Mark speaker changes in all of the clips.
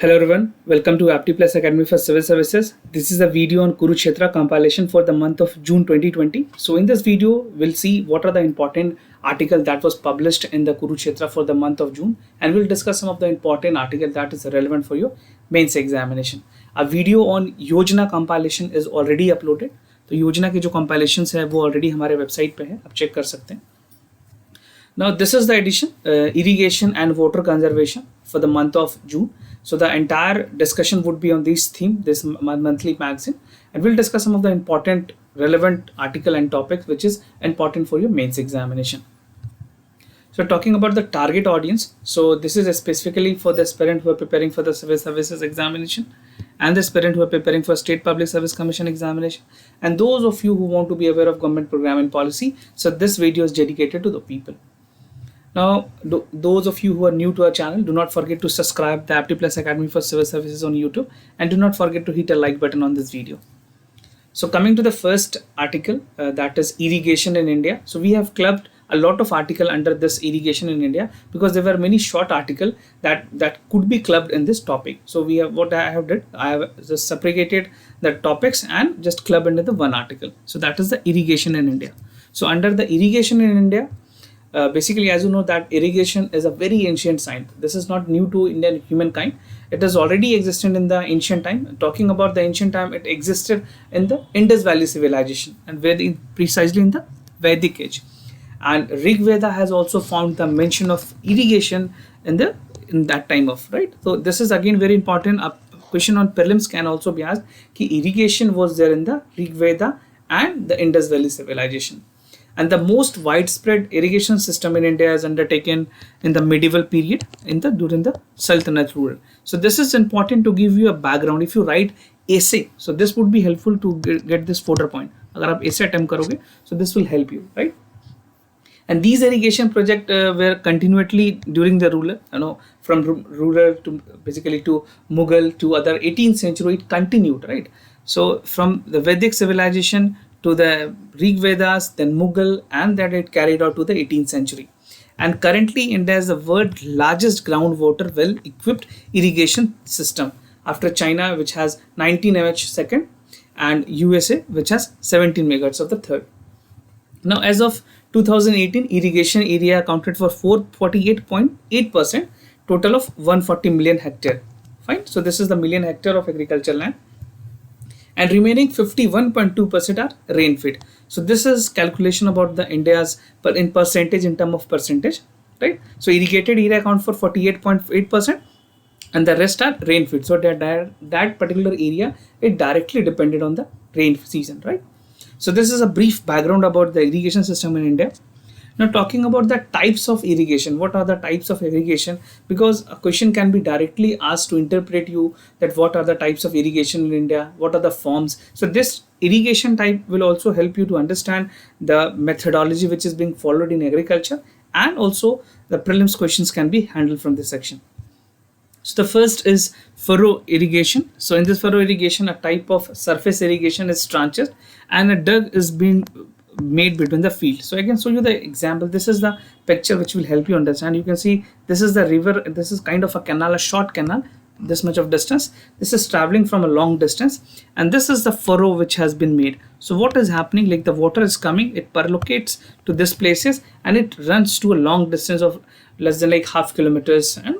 Speaker 1: Hello everyone, welcome to Aptiplus Academy for Civil Services. This is a video on Kurukshetra Compilation for the month of June 2020. So in this video, we'll see what are the important articles that was published in the Kurukshetra for the month of June, and we'll discuss some of the important articles that is relevant for your mains examination. A video on YOJNA compilation is already uploaded. तो योजना की जो compilations है वो already हमारे website पे है, आप check कर सकते हैं. Now this is the edition, irrigation and water conservation for the month of June. So the entire discussion would be on this theme, this monthly magazine, and we'll discuss some of the important relevant article and topics which is important for your mains examination. So talking about the target audience, so this is specifically for the aspirant who are preparing for the civil services examination and the aspirant who are preparing for State Public Service Commission examination, and those of you who want to be aware of government program and policy. So this video is dedicated to the people. Now, those of you who are new to our channel, do not forget to subscribe the Aptiplus Academy for Civil Services on YouTube, and do not forget to hit a like button on this video. So coming to the first article, that is irrigation in India. So we have clubbed a lot of article under this irrigation in India because there were many short article that could be clubbed in this topic. So we have I have just separated the topics and just clubbed into the one article. So that is the irrigation in India. So under the irrigation in India, basically, as you know, that irrigation is a very ancient science. This is not new to Indian humankind. It has already existed in the ancient time. Talking about the ancient time, it existed in the Indus Valley civilization and precisely in the Vedic age. And Rig Veda has also found the mention of irrigation in that time of, right? So this is again very important. A question on prelims can also be asked: ki irrigation was there in the Rig Veda and the Indus Valley civilization. And the most widespread irrigation system in India is undertaken in the medieval period during the Sultanate rule. So this is important to give you a background. If you write essay, so this would be helpful to get this fodder point. अगर आप essay attempt करोगे, so this will help you, right? And these irrigation projects were continually during the ruler, from rural to basically to Mughal to other 18th century, it continued, right? So from the Vedic civilization to the Rig Vedas, then Mughal, and that it carried out to the 18th century. And currently India is the world's largest groundwater well-equipped irrigation system after China, which has 19 mH second, and USA, which has 17 megahertz of the third. Now, as of 2018, irrigation area accounted for 448.8%, total of 140 million hectare. Fine. So this is the million hectare of agricultural land. And remaining 51.2% are rain-fed. So this is calculation about the India's in percentage, in term of percentage, right? So irrigated area account for 48.8%, and the rest are rain-fed. So that particular area, it directly depended on the rain season, right? So this is a brief background about the irrigation system in India. Now talking about the types of irrigation, what are the types of irrigation? Because a question can be directly asked to interpret you that what are the types of irrigation in India, what are the forms. So this irrigation type will also help you to understand the methodology which is being followed in agriculture, and also the prelims questions can be handled from this section. So the first is furrow irrigation. So in this furrow irrigation, a type of surface irrigation is trenches and a dug is being made between the field. So I can show you the example. This is the picture which will help you understand. You can see this is the river. This is kind of a canal, a short canal, this much of distance. This is traveling from a long distance, and this is the furrow which has been made. So what is happening, like the water is coming, it perlocates to this places and it runs to a long distance of less than like half kilometers and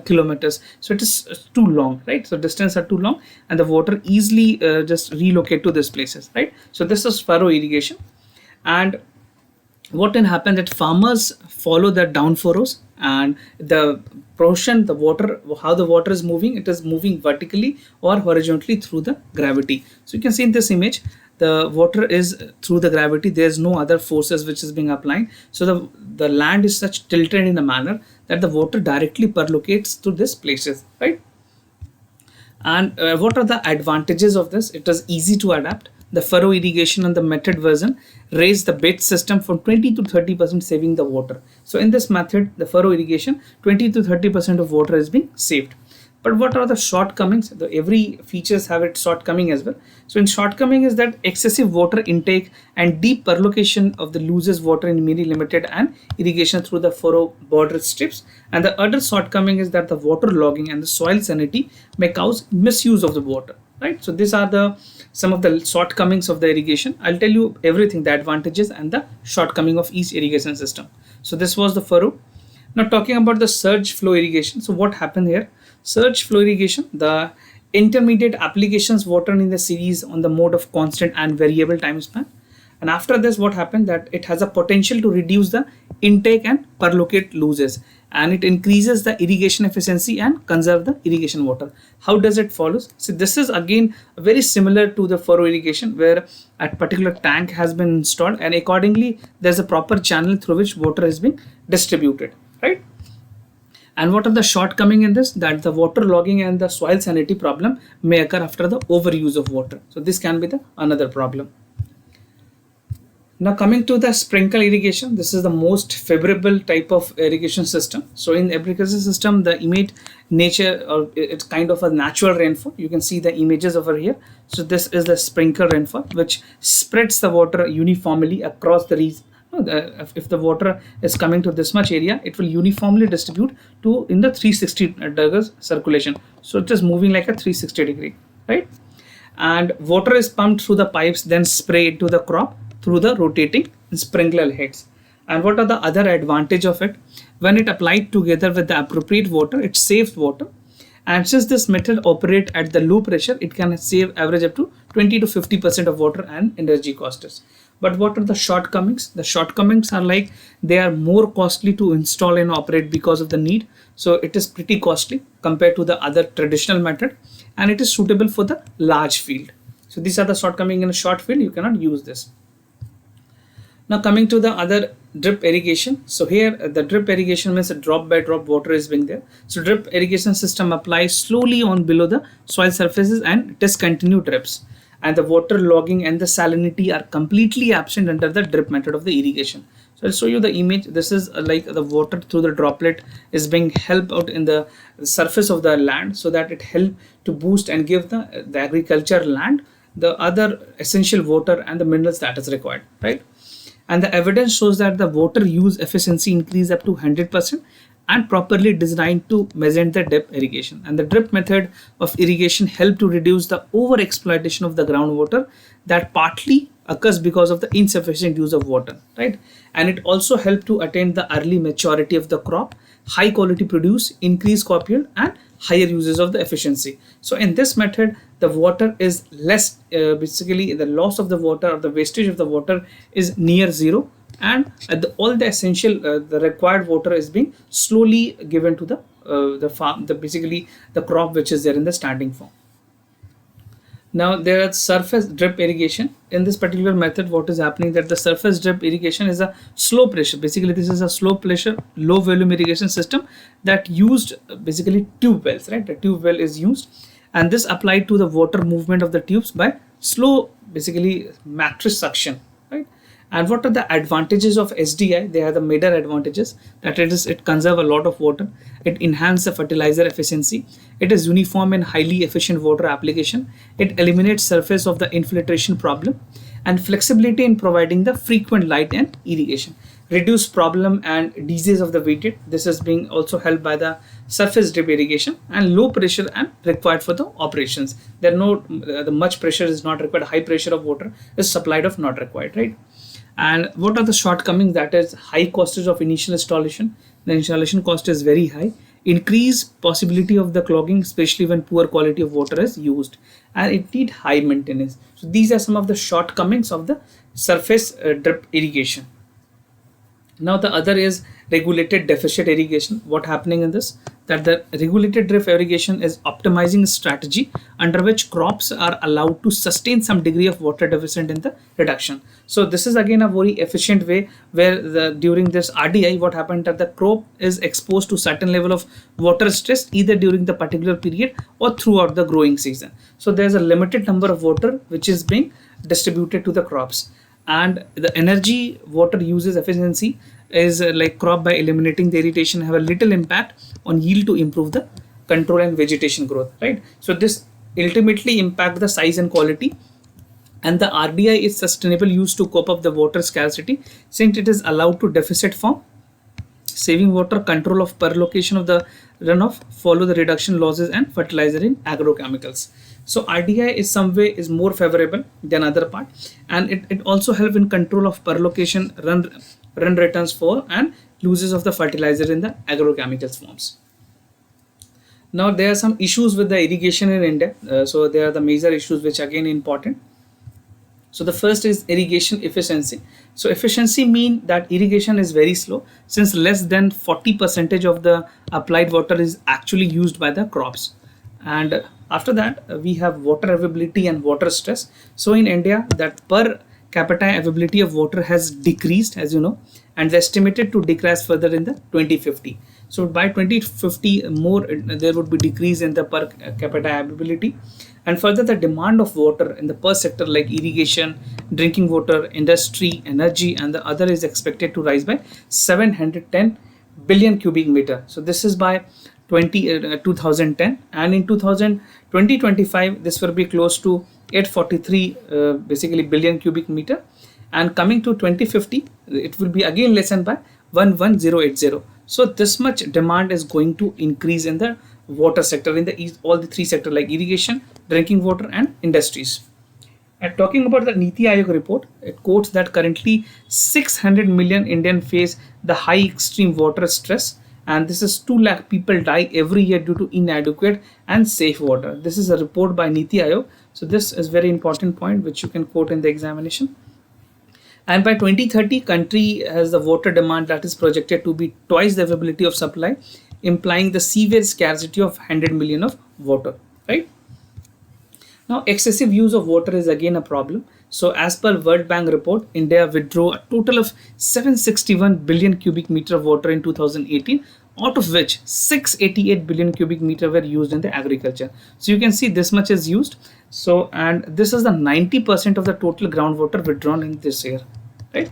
Speaker 1: kilometers. So it is too long, right? So distance are too long, and the water easily just relocate to these places, right? So this is furrow irrigation. And what can happen that farmers follow the down furrows, and the portion, the water, how the water is moving, it is moving vertically or horizontally through the gravity. So you can see in this image, the water is through the gravity. There is no other forces which is being applied. So the land is such tilted in a manner that the water directly perlocates to these places, right? And what are the advantages of this? It is easy to adapt. The furrow irrigation and the method version raise the bed system from 20 to 30% saving the water. So in this method, the furrow irrigation, 20 to 30% of water is being saved. But what are the shortcomings? Every features have its shortcoming as well. So in shortcoming is that excessive water intake and deep perlocation of the loses water in many limited and irrigation through the furrow border strips. And the other shortcoming is that the water logging and the soil salinity may cause misuse of the water. Right. So these are the some of the shortcomings of the irrigation. I'll tell you everything, the advantages and the shortcoming of each irrigation system. So this was the furrow. Now talking about the surge flow irrigation. So what happened here? Surge flow irrigation, the intermediate applications water in the series on the mode of constant and variable time span. And after this, what happened that it has a potential to reduce the intake and perlocate losses, and it increases the irrigation efficiency and conserve the irrigation water. How does it follow? So this is again very similar to the furrow irrigation, where a particular tank has been installed and accordingly there's a proper channel through which water is being distributed, right? And what are the shortcoming in this? That the water logging and the soil salinity problem may occur after the overuse of water. So this can be the another problem. Now coming to the sprinkle irrigation, this is the most favorable type of irrigation system. So in irrigation system, the image nature, or it's kind of a natural rainfall. You can see the images over here. So this is the sprinkle rainfall, which spreads the water uniformly across the region. If the water is coming to this much area, it will uniformly distribute to in the 360 degrees circulation. So it is moving like a 360 degree, right? And water is pumped through the pipes, then sprayed to the crop through the rotating sprinkler heads. And what are the other advantage of it? When it applied together with the appropriate water, it saves water. And since this method operate at the low pressure, it can save average up to 20 to 50% of water and energy costs. But what are the shortcomings? The shortcomings are like they are more costly to install and operate because of the need. So it is pretty costly compared to the other traditional method, and it is suitable for the large field. So these are the shortcomings. In a short field, you cannot use this. Now coming to the other drip irrigation. So here the drip irrigation means a drop by drop water is being there. So drip irrigation system applies slowly on below the soil surfaces and discontinued drips. And the water logging and the salinity are completely absent under the drip method of the irrigation. So I'll show you the image. This is like the water through the droplet is being helped out in the surface of the land, so that it help to boost and give the agriculture land the other essential water and the minerals that is required, right? And the evidence shows that the water use efficiency increase up to 100% and properly designed to measure the drip irrigation. And the drip method of irrigation help to reduce the over exploitation of the groundwater that partly occurs because of the insufficient use of water, right? And it also help to attain the early maturity of the crop, high quality produce, increase crop yield, and higher uses of the efficiency. So in this method, the water is less, basically the loss of the water or the wastage of the water is near zero, and all the essential the required water is being slowly given to the farm, basically the crop which is there in the standing form. Now there are surface drip irrigation. In this particular method, what is happening that the surface drip irrigation is a slow pressure. Basically this is a slow pressure, low volume irrigation system that used basically tube wells, right? The tube well is used, and this applied to the water movement of the tubes by slow, basically matrix suction, right? And what are the advantages of SDI? They are the major advantages, that it conserve a lot of water, it enhance the fertilizer efficiency, it is uniform and highly efficient water application, it eliminates surface of the infiltration problem, and flexibility in providing the frequent light and irrigation, reduce problem and disease of the weeded. This is being also helped by the surface drip irrigation, and low pressure and required for the operations. There are no the much pressure is not required, high pressure of water is supplied of not required, right? And what are the shortcomings? That is high costs of initial installation. The installation cost is very high. Increase possibility of the clogging, especially when poor quality of water is used, and it need high maintenance. So these are some of the shortcomings of the surface drip irrigation. Now the other is regulated deficit irrigation. What happening in this? That the regulated drip irrigation is optimizing strategy under which crops are allowed to sustain some degree of water deficit in the reduction. So this is again a very efficient way where during this RDI, what happened that the crop is exposed to certain level of water stress either during the particular period or throughout the growing season. So there's a limited number of water which is being distributed to the crops, and the energy water uses efficiency is like crop by eliminating the irrigation have a little impact on yield to improve the control and vegetation growth, right? So this ultimately impact the size and quality. And the RDI is sustainable use to cope up the water scarcity, since it is allowed to deficit form, saving water, control of per location of the runoff, follow the reduction losses and fertilizer in agrochemicals. So RDI is some way is more favorable than other part, and it also help in control of per location run returns for and losses of the fertilizer in the agrochemicals forms. Now there are some issues with the irrigation in India. So there are the major issues which again important. So the first is irrigation efficiency. So efficiency mean that irrigation is very slow, since less than 40% of the applied water is actually used by the crops. And after that we have water availability and water stress. So in India, that per capita availability of water has decreased, as you know, and estimated to decrease further in the 2050. So by 2050 more there would be decrease in the per capita availability. And further, the demand of water in the per sector like irrigation, drinking water, industry, energy, and the other is expected to rise by 710 billion cubic meter. So this is by 2010, and in 2025 this will be close to 843 basically billion cubic meter, and coming to 2050 it will be again lessened by 11080. So this much demand is going to increase in the water sector, in the all the three sectors like irrigation, drinking water, and industries. And talking about the Niti Aayog report, it quotes that currently 600 million Indian face the high extreme water stress, and this is 2 lakh people die every year due to inadequate and safe water. This is a report by Niti Aayog. So this is very important point which you can quote in the examination. And by 2030, country has the water demand that is projected to be twice the availability of supply, implying the severe scarcity of 100 million of water, right? Now, excessive use of water is again a problem. So as per World Bank report, India withdrew a total of 761 billion cubic meter of water in 2018, out of which 688 billion cubic meter were used in the agriculture. So you can see this much is used. So, and this is the 90% of the total groundwater withdrawn in this year, right?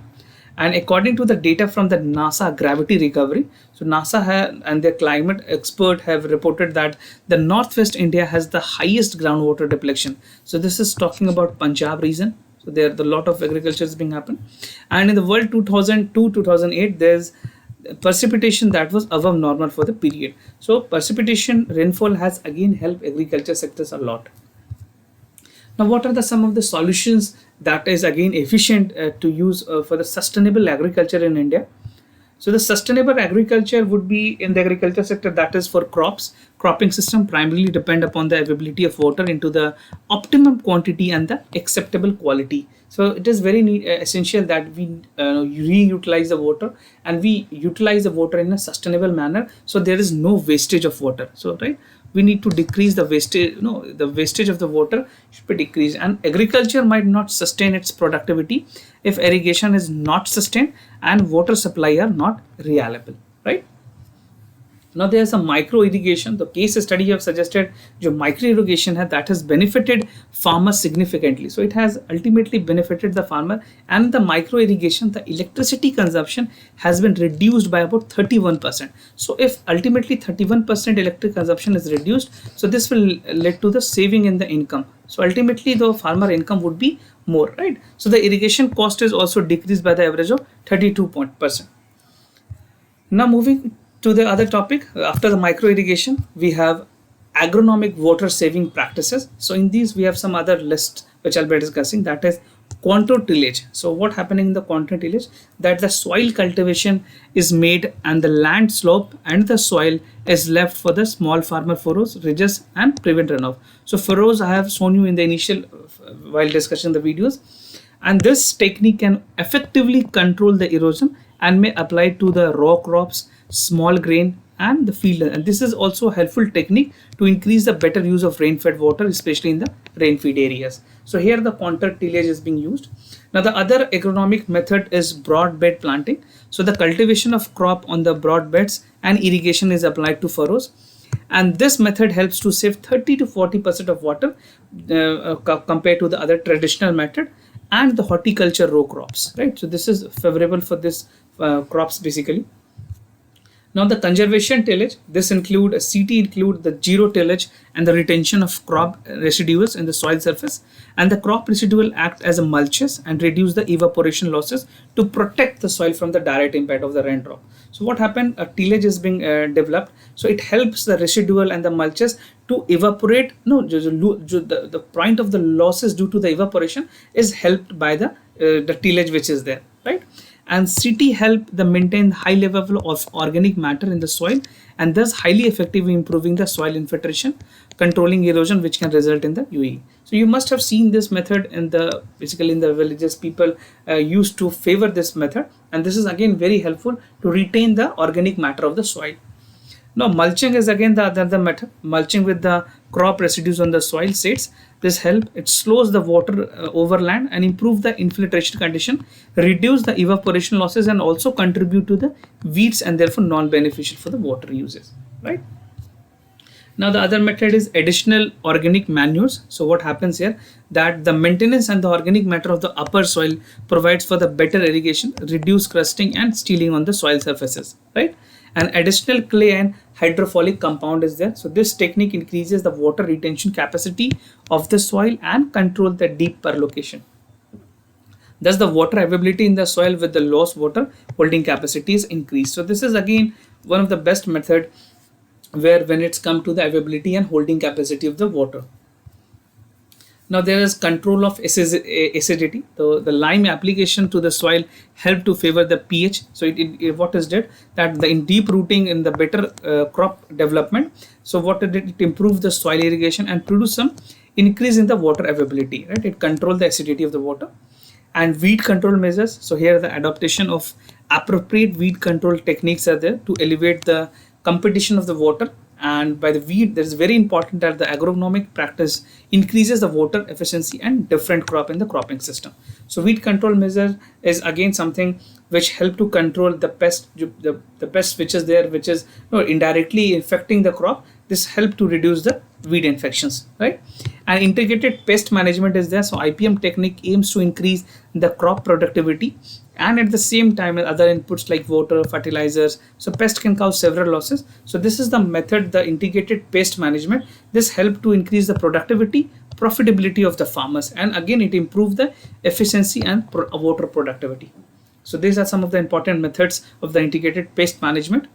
Speaker 1: And according to the data from the NASA gravity recovery, so NASA and their climate expert have reported that the Northwest India has the highest groundwater depletion. So this is talking about Punjab region. So there the lot of agriculture is being happen. And in the world 2002-2008, there's precipitation that was above normal for the period. So precipitation rainfall has again helped agriculture sectors a lot. Now, what are some of the solutions that is again efficient to use for the sustainable agriculture in India? So the sustainable agriculture would be in the agriculture sector, that is for crops. Cropping system primarily depend upon the availability of water into the optimum quantity and the acceptable quality. So it is very essential that we reutilize the water, and we utilize the water in a sustainable manner, so there is no wastage of water. So right, we need to decrease the wastage. The wastage of the water should be decreased, and agriculture might not sustain its productivity if irrigation is not sustained and water supply are not reliable, right? Now there is a micro irrigation. The case study have suggested जो micro irrigation है, that has benefited farmers significantly. So it has ultimately benefited the farmer, and the micro irrigation, the electricity consumption has been reduced by about 31%. So if ultimately 31% electric consumption is reduced, so this will lead to the saving in the income. So ultimately the farmer income would be more, right? So the irrigation cost is also decreased by the average of 32%. Now moving to the other topic, after the micro irrigation, we have agronomic water saving practices. So in these we have some other lists which I'll be discussing, that is contour tillage. So what happening in the contour tillage, that the soil cultivation is made and the land slope and the soil is left for the small farmer furrows, ridges, and prevent runoff. So furrows I have shown you in the initial while discussing the videos, and this technique can effectively control the erosion and may apply to the raw crops, small grain, and the field. And this is also a helpful technique to increase the better use of rain-fed water, especially in the rain-fed areas. So here the contour tillage is being used. Now the other agronomic method is broad bed planting. So the cultivation of crop on the broad beds and irrigation is applied to furrows. And this method helps to save 30 to 40% of water compared to the other traditional method and the horticulture row crops, right? So this is favorable for this crops basically. Now the conservation tillage, this include CT include the zero tillage and the retention of crop residuals in the soil surface, and the crop residual act as a mulches and reduce the evaporation losses to protect the soil from the direct impact of the raindrop. So what happened? A tillage is being developed, so it helps the residual and the mulches to evaporate. No, the point of the losses due to the evaporation is helped by the tillage which is there, right? And CT help the maintain high level of organic matter in the soil, and thus highly effectively improving the soil infiltration, controlling erosion, which can result in the UAE. So you must have seen this method in the basically in the villages. People used to favor this method, and this is again very helpful to retain the organic matter of the soil. Now mulching is again the other method. Mulching with the crop residues on the soil seeds. This help, it slows the water overland and improve the infiltration condition, reduce the evaporation losses, and also contribute to the weeds and therefore non-beneficial for the water uses, right? Now the other method is additional organic manures. So what happens here, that the maintenance and the organic matter of the upper soil provides for the better irrigation, reduce crusting and stealing on the soil surfaces, right? And additional clay and hydrofolic compound is there. So this technique increases the water retention capacity of the soil and control the deep perlocation. Thus the water availability in the soil with the lost water holding capacity is increased. So this is again one of the best method where when it's come to the availability and holding capacity of the water. Now there is control of acidity. The lime application to the soil help to favor the pH. So what is did that in deep rooting in the better crop development. So what it did, it improved the soil irrigation and produce some increase in the water availability, right? It controlled the acidity of the water. And weed control measures. So here the adaptation of appropriate weed control techniques are there to elevate the competition of the water. And by the weed, there is very important that the agronomic practice increases the water efficiency and different crop in the cropping system. So weed control measure is again something which help to control the pest, the pest which is there, which is indirectly infecting the crop. This help to reduce the weed infections, right? And integrated pest management is there. So IPM technique aims to increase the crop productivity and at the same time other inputs like water, fertilizers. So pest can cause several losses. So this is the method, the integrated pest management. This help to increase the productivity, profitability of the farmers, and again it improves the efficiency and water productivity. So these are some of the important methods of the integrated pest management.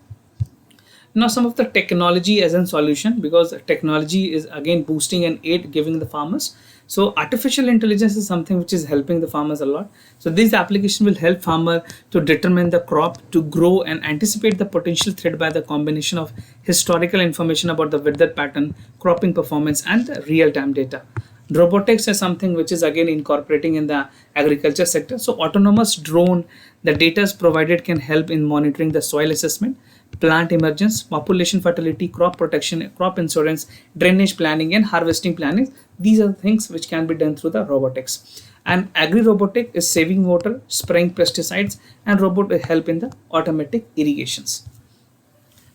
Speaker 1: Now some of the technology as a solution, because technology is again boosting and aid giving the farmers. So artificial intelligence is something which is helping the farmers a lot. So this application will help farmer to determine the crop to grow and anticipate the potential threat by the combination of historical information about the weather pattern, cropping performance, and the real-time data. Robotics is something which is again incorporating in the agriculture sector. So autonomous drone, the data is provided can help in monitoring the soil assessment, plant emergence, population fertility, crop protection, crop insurance, drainage planning, and harvesting planning. These are the things which can be done through the robotics. And agri-robotic is saving water, spraying pesticides, and robot will help in the automatic irrigations.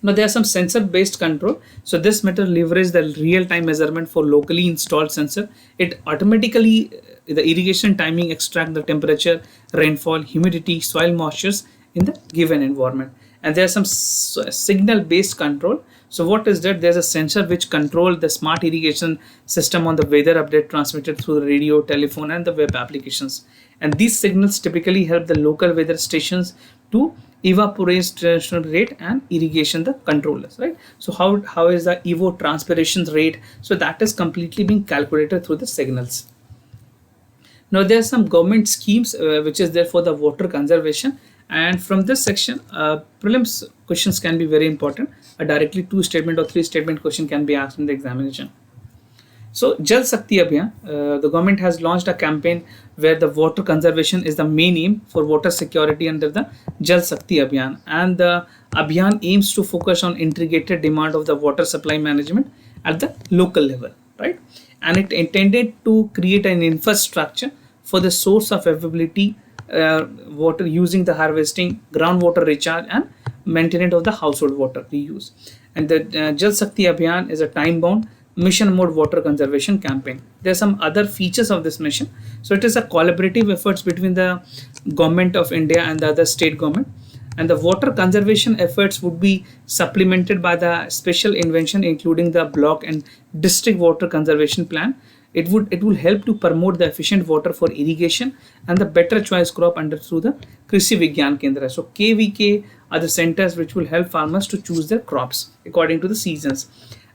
Speaker 1: Now there are some sensor-based control. So this method leverages the real-time measurement for locally installed sensor. It automatically, the irrigation timing extract the temperature, rainfall, humidity, soil moistures in the given environment. And there's some signal-based control. So what is that? There's a sensor which controls the smart irrigation system on the weather update transmitted through the radio, telephone, and the web applications. And these signals typically help the local weather stations to evaporation rate and irrigation the controllers, right? So how is the evapotranspiration rate? So that is completely being calculated through the signals. Now there are some government schemes which is there for the water conservation. And from this section, prelims questions can be very important. A directly 2 statement or 3 statement question can be asked in the examination. So Jal Shakti Abhiyan, the government has launched a campaign where the water conservation is the main aim for water security under the Jal Shakti Abhiyan. And the Abhiyan aims to focus on integrated demand of the water supply management at the local level, right? And it intended to create an infrastructure for the source of availability water using the harvesting, groundwater recharge, and maintenance of the household water reuse. And the Jal Shakti Abhiyan is a time-bound mission mode water conservation campaign. There are some other features of this mission. So it is a collaborative efforts between the government of India and the other state government. And the water conservation efforts would be supplemented by the special invention, including the block and district water conservation plan. It will help to promote the efficient water for irrigation and the better choice crop under through the Krishi Vigyan Kendra. So KVK are the centers which will help farmers to choose their crops according to the seasons.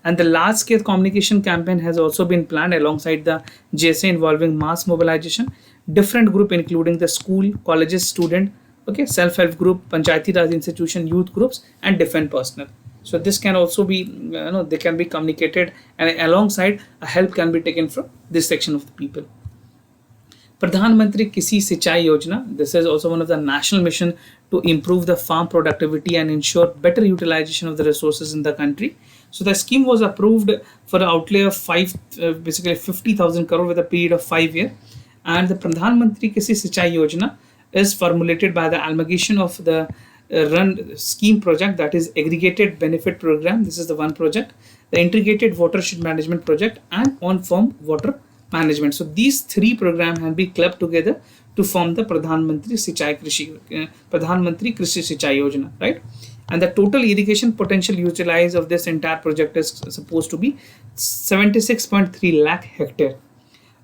Speaker 1: And the large scale communication campaign has also been planned alongside the JSA, involving mass mobilization, different group including the school, colleges, student, okay, self-help group, Panchayati Raj institution, youth groups, and defense personnel. So this can also be, they can be communicated, and alongside a help can be taken from this section of the people. Pradhan Mantri Kisi Sinchai Yojna. This is also one of the national mission to improve the farm productivity and ensure better utilization of the resources in the country. So the scheme was approved for an outlay of basically 50,000 crore with a period of 5 years. And the Pradhan Mantri Kisi Sinchai Yojna is formulated by the amalgamation of the run scheme project, that is aggregated benefit program. This is the one project, the integrated watershed management project, and on farm water management. So these three programs can be clubbed together to form the Pradhan Mantri Krishi Sinchai Yojna, right? And the total irrigation potential utilized of this entire project is supposed to be 76.3 lakh hectare.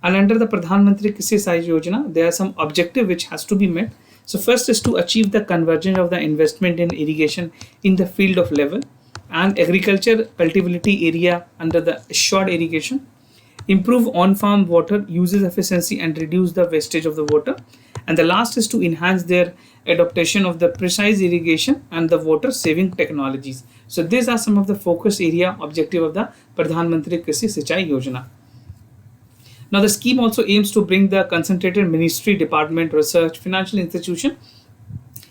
Speaker 1: And under the Pradhan Mantri Krishi Sinchai Yojna, there are some objectives which has to be met. So first is to achieve the convergence of the investment in irrigation in the field of level and agriculture cultivability area under the assured irrigation, improve on-farm water uses efficiency and reduce the wastage of the water. And the last is to enhance their adaptation of the precise irrigation and the water saving technologies. So these are some of the focus area objective of the Pradhan Mantri Krishi Sinchai Yojna. Now the scheme also aims to bring the concentrated ministry, department, research, financial institution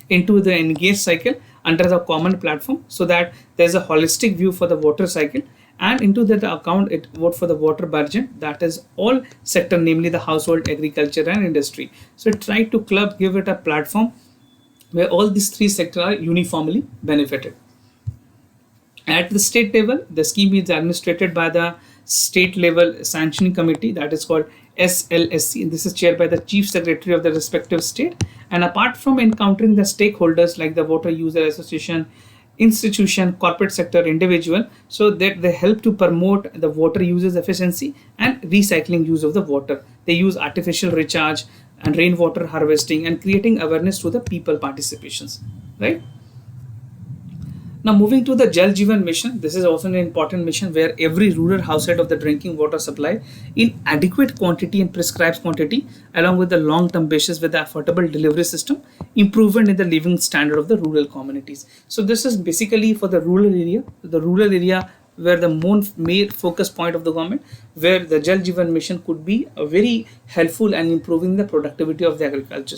Speaker 1: into the engaged cycle under the common platform, so that there's a holistic view for the water cycle, and into that account it vote for the water budget, that is all sector, namely the household, agriculture, and industry. So it tried to give it a platform where all these three sectors are uniformly benefited. At the state level, the scheme is administered by the state level sanctioning committee, that is called SLSC. This is chaired by the chief secretary of the respective state. And apart from encountering the stakeholders like the water user association, institution, corporate sector, individual, so that they help to promote the water users efficiency and recycling use of the water. They use artificial recharge and rainwater harvesting and creating awareness to the people participations, right? Now moving to the Jal Jeevan mission, this is also an important mission where every rural household of the drinking water supply in adequate quantity and prescribed quantity, along with the long-term basis with the affordable delivery system, improvement in the living standard of the rural communities. So this is basically for the rural area where the main focus point of the government, where the Jal Jeevan mission could be very helpful and improving the productivity of the agriculture.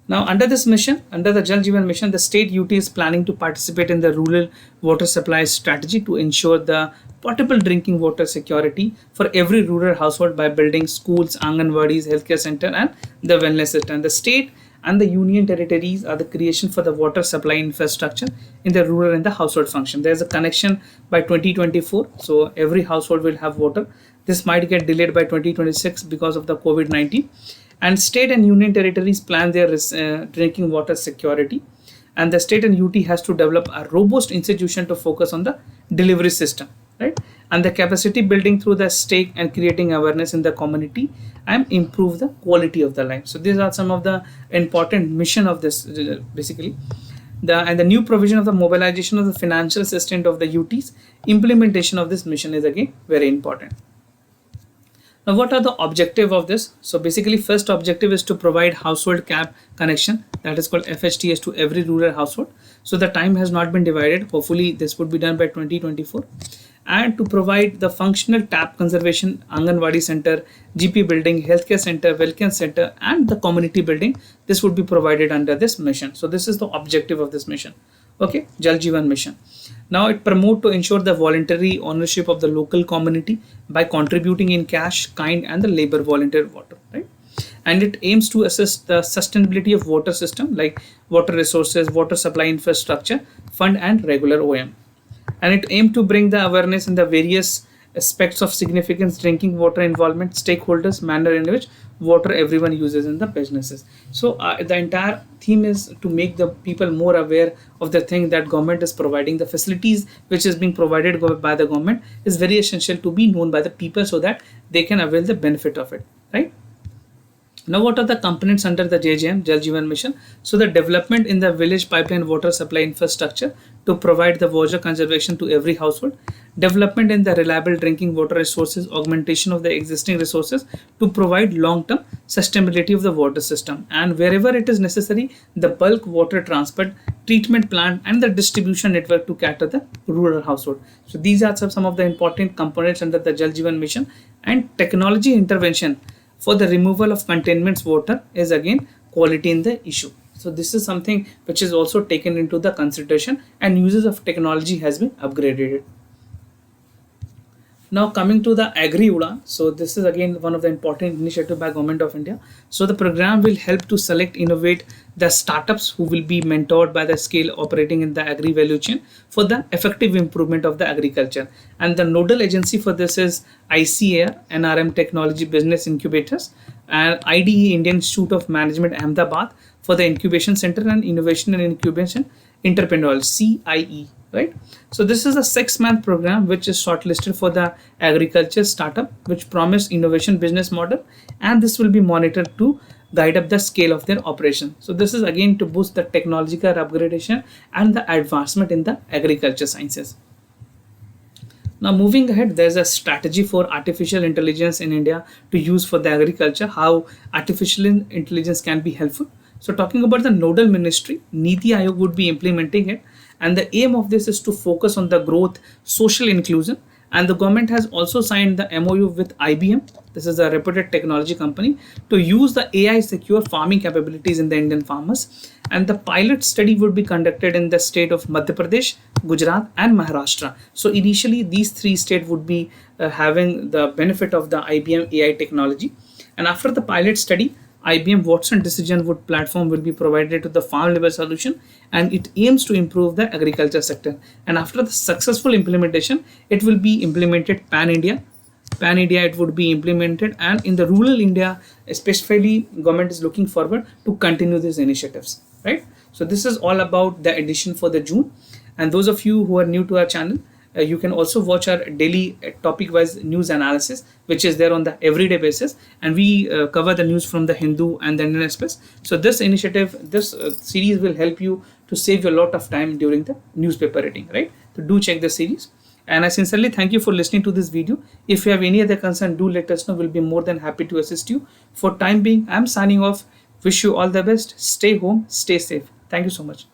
Speaker 1: Now, under this mission, under the Jal Jeevan mission, the state UT is planning to participate in the rural water supply strategy to ensure the potable drinking water security for every rural household by building schools, Anganwadis, healthcare center, and the wellness center. And the state and the union territories are the creation for the water supply infrastructure in the rural and the household function. There is a connection by 2024, so every household will have water. This might get delayed by 2026 because of the COVID-19. And state and union territories plan their drinking water security, and the state and UT has to develop a robust institution to focus on the delivery system, right? And the capacity building through the stake and creating awareness in the community and improve the quality of the life. So these are some of the important mission of this basically. The new provision of the mobilization of the financial assistance of the UTs, implementation of this mission is again very important. Now, what are the objective of this? So basically, first objective is to provide household cap connection, that is called FHTS, to every rural household. So the time has not been divided. Hopefully, this would be done by 2024. And to provide the functional tap conservation, Anganwadi center, GP building, healthcare center, welfare center, and the community building. This would be provided under this mission. So this is the objective of this mission. Okay, Jal Jeevan mission. Now it promote to ensure the voluntary ownership of the local community by contributing in cash, kind, and the labor volunteer water, right? And it aims to assess the sustainability of water system like water resources, water supply infrastructure, fund, and regular OM. And it aimed to bring the awareness in the various aspects of significance, drinking water involvement, stakeholders, manner in which water everyone uses in the businesses. So the entire theme is to make the people more aware of the thing that government is providing. The facilities which is being provided by the government is very essential to be known by the people so that they can avail the benefit of it, right? Now, what are the components under the JJM, Jal Jeevan Mission? So, the development in the village pipeline water supply infrastructure to provide the water conservation to every household, development in the reliable drinking water resources, augmentation of the existing resources to provide long-term sustainability of the water system, and wherever it is necessary, the bulk water transport, treatment plant, and the distribution network to cater the rural household. So, these are some of the important components under the Jal Jeevan Mission. And technology intervention for the removal of containments water is again quality in the issue. So this is something which is also taken into the consideration, and uses of technology has been upgraded. Now coming to the Agri Udan, so this is again one of the important initiative by Government of India. So the program will help to select, innovate the startups who will be mentored by the scale operating in the agri value chain for the effective improvement of the agriculture. And the nodal agency for this is ICAR, NRM Technology Business Incubators, and IDE, Indian Institute of Management, Ahmedabad, for the Incubation Center and Innovation and Incubation Entrepreneurial, CIE. Right. So this is a 6-month program which is shortlisted for the agriculture startup which promise innovation business model, and this will be monitored to guide up the scale of their operation. So this is again to boost the technological upgradation and the advancement in the agriculture sciences. Now moving ahead, there's a strategy for artificial intelligence in India to use for the agriculture, how artificial intelligence can be helpful. So talking about the nodal ministry, Niti Aayog would be implementing it, and the aim of this is to focus on the growth, social inclusion, and the government has also signed the MOU with IBM. This is a reputed technology company to use the AI secure farming capabilities in the Indian farmers. And the pilot study would be conducted in the state of Madhya Pradesh, Gujarat, and Maharashtra. So initially, these 3 states would be having the benefit of the IBM AI technology. And after the pilot study, IBM Watson Decision Wood platform will be provided to the farm level solution, and it aims to improve the agriculture sector. And after the successful implementation, it will be implemented pan-India. Pan-India it would be implemented, and in the rural India, especially, government is looking forward to continue these initiatives, right? So this is all about the edition for the June. And those of you who are new to our channel, you can also watch our daily topic wise news analysis, which is there on the everyday basis, and we cover the news from the Hindu and the Indian Express. So this initiative, this series will help you to save you a lot of time during the newspaper reading, right? So do check the series, and I sincerely thank you for listening to this video. If you have any other concern, do let us know. We'll be more than happy to assist you. For time being, I'm signing off. Wish you all the best. Stay home, stay safe. Thank you so much.